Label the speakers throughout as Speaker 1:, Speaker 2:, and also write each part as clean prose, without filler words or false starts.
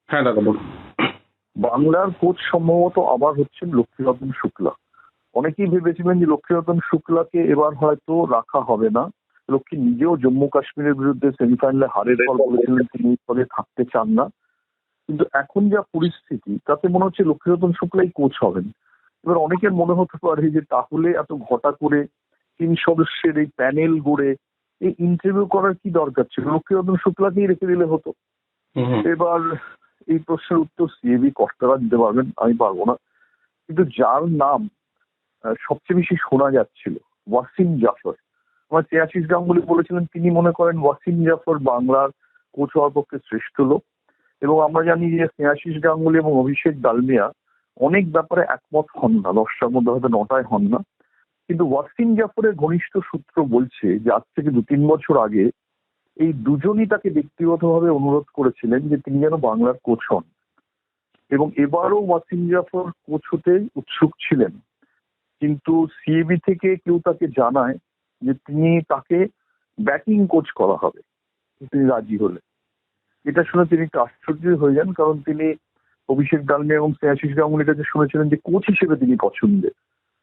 Speaker 1: হ্যাঁ দাদা বলুন।
Speaker 2: বাংলার কোচ সম্ভবত আবার হচ্ছেন লক্ষ্মীরতন শুক্লা। অনেকেই ভেবেছিলেন যে লক্ষ্মীরতন শুক্লাকে এবার হয়তো রাখা হবে না। লক্ষ্মী নিজেও জম্মু কাশ্মীরের বিরুদ্ধে সেমিফাইনালে হারের পর বলেছিলেন তিনি এই পদে থাকতে চান না। কিন্তু এখন যা পরিস্থিতি তাতে মনে হচ্ছে লক্ষ্মীরতন শুক্লাই কোচ হবেন। এবার অনেকের মনে হতে পারে যে তাহলে এত ঘটা করে 3 সদস্যের এই প্যানেল গড়ে এই ইন্টারভিউ করার কি দরকার ছিল, লক্ষ্মীরতন শুক্লাকেই রেখে দিলে হতো।
Speaker 1: হুম হুম।
Speaker 2: এবার এই প্রশ্নের উত্তর সিএবি কর্তারা দিতে পারবেন, আমি পারবো না। কিন্তু যার নাম সবচেয়ে বেশি শোনা যাচ্ছিল, ওয়াসিম জাফর। আমার শ্রেয়াশিস গাঙ্গুলি বলেছিলেন তিনি মনে করেন ওয়াসিম জাফর বাংলার কোচ হওয়ার পক্ষে শ্রেষ্ঠ লোক। এবং আমরা জানি যে স্নেহাশিস গাঙ্গুলি এবং অভিষেক ডালমিয়া অনেক ব্যাপারে একমত হন না, 10টার মধ্যে হয়তো 9টায় হন না। কিন্তু ওয়াসিম জাফরের ঘনিষ্ঠ সূত্র বলছে যে আজ থেকে 2-3 বছর আগে এই দুজনই তাকে ব্যক্তিগতভাবে অনুরোধ করেছিলেন যে তিনি যেন বাংলার কোচ হন। এবং এবারও ওয়াসিম জাফর কোচ হতে উৎসুক ছিলেন, কিন্তু সিএবি থেকে কেউ তাকে জানায় যে তাকে ব্যাটিং কোচ করা হবে তিনি রাজি হলে। এটা শুনে তিনি একটু আশ্চর্য হয়ে যান, কারণ তিনি অভিষেক ডালমিয়া এবং শ্রেয়াশিস গাঙ্গুলির কাছে শুনেছিলেন যে কোচ হিসেবে তিনি পছন্দের।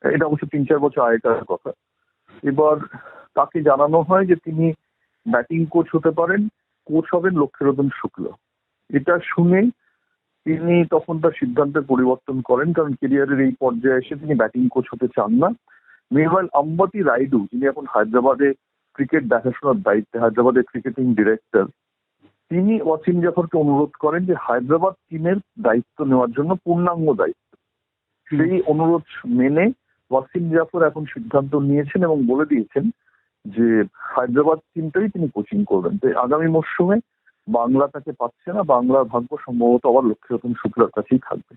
Speaker 2: এটা অবশ্য 3-4 বছর আগেকার কথা। এবার তাকে জানানো হয় যে তিনি ব্যাটিং কোচ হতে পারেন, কোচ হবেন লক্ষ্মীরতন শুক্লা। এটা শুনে তিনি তখন তার সিদ্ধান্তের পরিবর্তন করেন, কারণ কেরিয়ারের এই পর্যায়ে এসে তিনি ব্যাটিং কোচ হতে চান না। মেহওয়াল আম্বাতি রাইডু, যিনি এখন হায়দ্রাবাদে ক্রিকেট দেখাশোনার দায়িত্বে, হায়দ্রাবাদের ক্রিকেটিং ডিরেক্টর, তিনি ওয়াসিম জাফরকে অনুরোধ করেন যে হায়দ্রাবাদ টিমের দায়িত্ব নেওয়ার জন্য, পূর্ণাঙ্গ দায়িত্ব। সেই অনুরোধ মেনে ওয়াসিম জাফর এখন সিদ্ধান্ত নিয়েছেন এবং বলে দিয়েছেন যে হায়দ্রাবাদ টিমটাই তিনি কোচিং করবেন। তো আগামী মরশুমে বাংলা তাকে পাচ্ছে না, বাংলার ভাগ্য সম্ভবত আবার লক্ষ্মীরতন শুক্লার কাছেই থাকবে।